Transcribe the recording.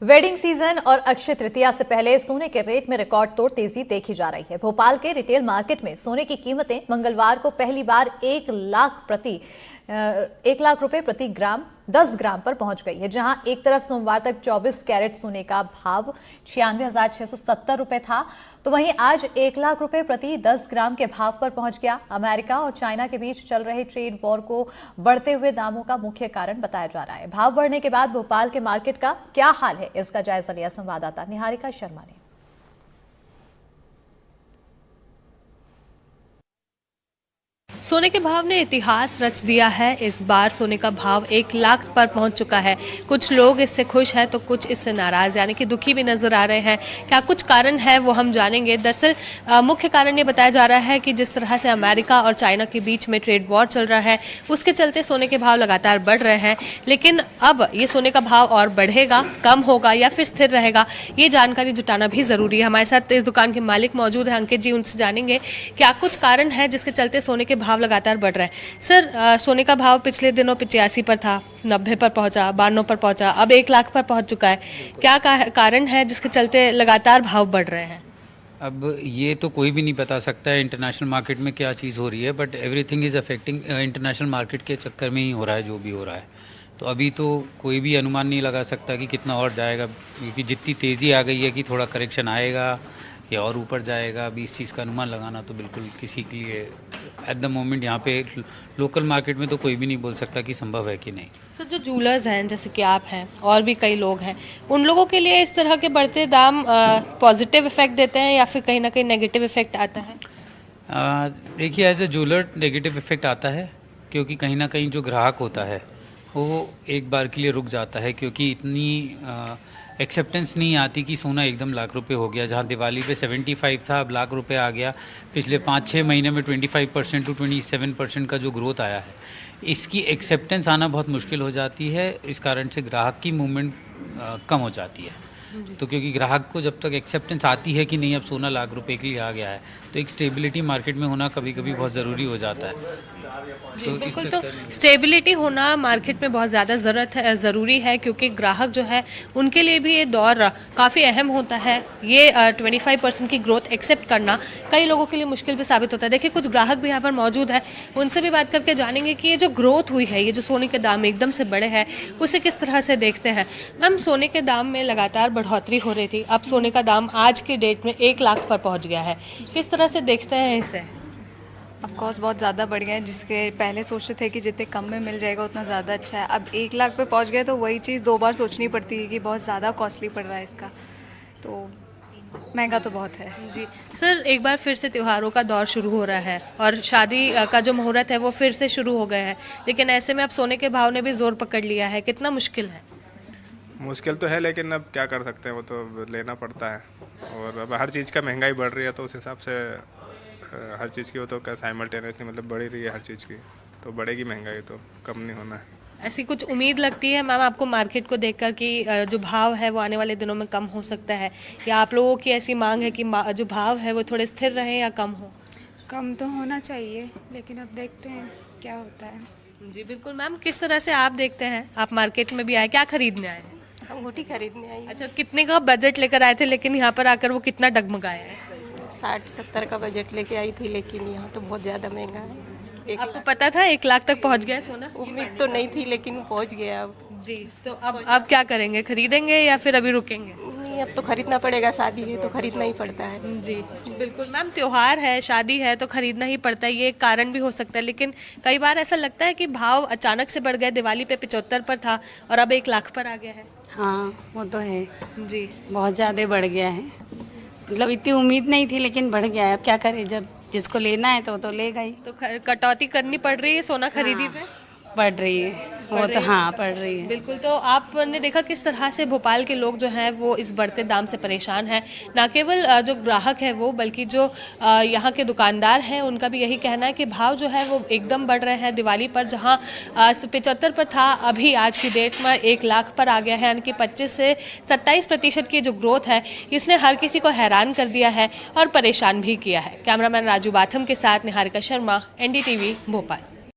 Wedding season और अक्षय तृतीया से पहले सोने के रेट में रिकॉर्ड तोड़ तेजी देखी जा रही है। भोपाल के रिटेल मार्केट में सोने की कीमतें मंगलवार को पहली बार 1 लाख रुपए प्रति ग्राम 10 ग्राम पर पहुंच गई है, जहां एक तरफ सोमवार तक 24 कैरेट सोने का भाव 96,670 रुपए था, तो वहीं आज 1 लाख रुपए प्रति 10 ग्राम के भाव पर पहुंच गया। अमेरिका और चाइना के बीच चल रहे ट्रेड वॉर को बढ़ते हुए दामों का मुख्य कारण बताया जा रहा है। भाव बढ़ने के बाद भोपाल के मार्केट का क्या हाल है, इसका जायजा लिया संवाददाता निहारिका शर्मा ने। सोने के भाव ने इतिहास रच दिया है। इस बार सोने का भाव 1 लाख पर पहुंच चुका है। कुछ लोग इससे खुश हैं तो कुछ इससे नाराज यानी कि दुखी भी नजर आ रहे हैं। क्या कुछ कारण है वो हम जानेंगे। दरअसल मुख्य कारण ये बताया जा रहा है कि जिस तरह से अमेरिका और चाइना के बीच में ट्रेड वॉर चल रहा है, उसके चलते सोने के भाव लगातार बढ़ रहे हैं। लेकिन अब ये सोने का भाव और बढ़ेगा, कम होगा या फिर स्थिर रहेगा, ये जानकारी जुटाना भी जरूरी है। हमारे साथ इस दुकान के मालिक मौजूद है, अंकित जी, उनसे जानेंगे क्या कुछ कारण है जिसके चलते सोने के भाव लगातार बढ़ रहा है। सर, सोने का भाव पिछले दिनों 85 पर था, 90 पर पहुंचा, 92 पर पहुंचा, अब 1 लाख पर पहुंच चुका है। क्या कारण है जिसके चलते लगातार भाव बढ़ रहे हैं? अब ये तो कोई भी नहीं बता सकता है इंटरनेशनल मार्केट में क्या चीज़ हो रही है, but everything is affecting international market के चक्कर में ही हो रहा है जो भी हो रहा है। तो अभी तो कोई भी अनुमान नहीं लगा सकता कि कितना और जाएगा, क्योंकि जितनी तेज़ी आ गई है कि थोड़ा करेक्शन आएगा या और ऊपर जाएगा, अभी इस चीज़ का अनुमान लगाना तो बिल्कुल किसी के लिए एट द मोमेंट यहाँ पे लोकल मार्केट में तो कोई भी नहीं बोल सकता कि संभव है कि नहीं। सर, जो जूलर्स हैं जैसे कि आप हैं और भी कई लोग हैं, उन लोगों के लिए इस तरह के बढ़ते दाम पॉजिटिव इफेक्ट देते हैं या फिर कहीं ना कहीं नेगेटिव इफेक्ट आता है? देखिए, as a jeweller negative effect आता है, क्योंकि कहीं ना कहीं जो ग्राहक होता है वो एक बार के लिए रुक जाता है, क्योंकि इतनी एक्सेप्टेंस नहीं आती कि सोना एकदम लाख रुपए हो गया। जहाँ दिवाली पे 75 था, अब लाख रुपए आ गया। पिछले 5-6 महीने में 25% टू 27% का जो ग्रोथ आया है, इसकी एक्सेप्टेंस आना बहुत मुश्किल हो जाती है। इस कारण से ग्राहक की मूवमेंट कम हो जाती है। तो क्योंकि ग्राहक को जब तक एक्सेप्टेंस आती है कि नहीं अब सोना लाख रुपए के लिए आ गया है, तो एक स्टेबिलिटी मार्केट में होना कभी कभी बहुत ज़रूरी हो जाता है। तो बिल्कुल, तो स्टेबिलिटी होना मार्केट में बहुत ज़्यादा ज़रूरी है, क्योंकि ग्राहक जो है उनके लिए भी ये दौर काफ़ी अहम होता है। ये 25% की ग्रोथ एक्सेप्ट करना कई लोगों के लिए मुश्किल भी साबित होता है। देखिए, कुछ ग्राहक भी यहाँ पर मौजूद है, उनसे भी बात करके जानेंगे कि ये जो ग्रोथ हुई है, ये जो सोने के दाम एकदम से बढ़े हैं, उसे किस तरह से देखते हैं। मैम, सोने के दाम में लगातार बढ़ोतरी हो रही थी, अब सोने का दाम आज की डेट में 1 लाख पर पहुँच गया है, किस तरह से देखते हैं इसे? ऑफ कोर्स बहुत ज़्यादा बढ़ गया है। जिसके पहले सोचते थे कि जितने कम में मिल जाएगा उतना ज़्यादा अच्छा है, अब 1 लाख पे पहुंच गए तो वही चीज़ 2 बार सोचनी पड़ती है कि बहुत ज़्यादा कॉस्टली पड़ रहा है इसका, तो महंगा तो बहुत है। जी सर, एक बार फिर से त्योहारों का दौर शुरू हो रहा है और शादी का जो मुहूर्त है वो फिर से शुरू हो गए हैं, लेकिन ऐसे में अब सोने के भाव ने भी जोर पकड़ लिया है। कितना मुश्किल है? मुश्किल तो है, लेकिन अब क्या कर सकते हैं, वो तो लेना पड़ता है। और अब हर चीज़ का महंगाई बढ़ रही है, तो उस हिसाब से हर चीज़ की वो तो क्या साइमल्टेनियसली मतलब बढ़ ही रही है हर चीज़ की, तो बढ़ेगी महंगाई, तो कम नहीं होना है। ऐसी कुछ उम्मीद लगती है मैम आपको मार्केट को देखकर कि जो भाव है वो आने वाले दिनों में कम हो सकता है, या आप लोगों की ऐसी मांग है कि जो भाव है वो थोड़े स्थिर रहे या कम हो? कम तो होना चाहिए, लेकिन अब देखते हैं क्या होता है। जी बिल्कुल मैम, किस तरह से आप देखते हैं? आप मार्केट में भी आए, क्या खरीदने आए हैं? हम अंगूठी खरीदने आई। अच्छा, कितने का बजट लेकर आए थे, लेकिन यहाँ पर आकर वो कितना डगमगाया है? 60-70 का बजट लेके आई थी, लेकिन यहाँ तो बहुत ज़्यादा महंगा है। आपको पता था 1 लाख तक पहुँच गया सोना? उम्मीद तो नहीं थी, लेकिन पहुँच गया अब। जी, तो अब क्या करेंगे? खरीदेंगे या फिर अभी रुकेंगे? नहीं, अब तो खरीदना पड़ेगा, शादी है तो खरीदना ही पड़ता है। जी बिल्कुल मैम, त्योहार है, शादी है तो खरीदना ही पड़ता है, ये एक कारण भी हो सकता है। लेकिन कई बार ऐसा लगता है कि भाव अचानक से बढ़ गए, दिवाली पे 75 पर था और अब 1 लाख पर आ गया है। हाँ, वो तो है जी, बहुत ज़्यादा बढ़ गया है। मतलब इतनी उम्मीद नहीं थी, लेकिन बढ़ गया है। अब क्या करें, जब जिसको लेना है तो लेगा ही। तो कटौती करनी पड़ रही है सोना खरीदी पे? बढ़ रही है वो तो, हाँ बढ़ रही है बिल्कुल। तो आपने देखा किस तरह से भोपाल के लोग जो हैं वो इस बढ़ते दाम से परेशान हैं। ना केवल जो ग्राहक है वो, बल्कि जो यहाँ के दुकानदार हैं उनका भी यही कहना है कि भाव जो है वो एकदम बढ़ रहे हैं। दिवाली पर जहाँ 75 पर था, अभी आज की डेट में 1 लाख पर आ गया है, यानी कि 25 से 27% की जो ग्रोथ है इसने हर किसी को हैरान कर दिया है और परेशान भी किया है। कैमरामैन राजू बाथम के साथ निहारिका शर्मा, NDTV भोपाल।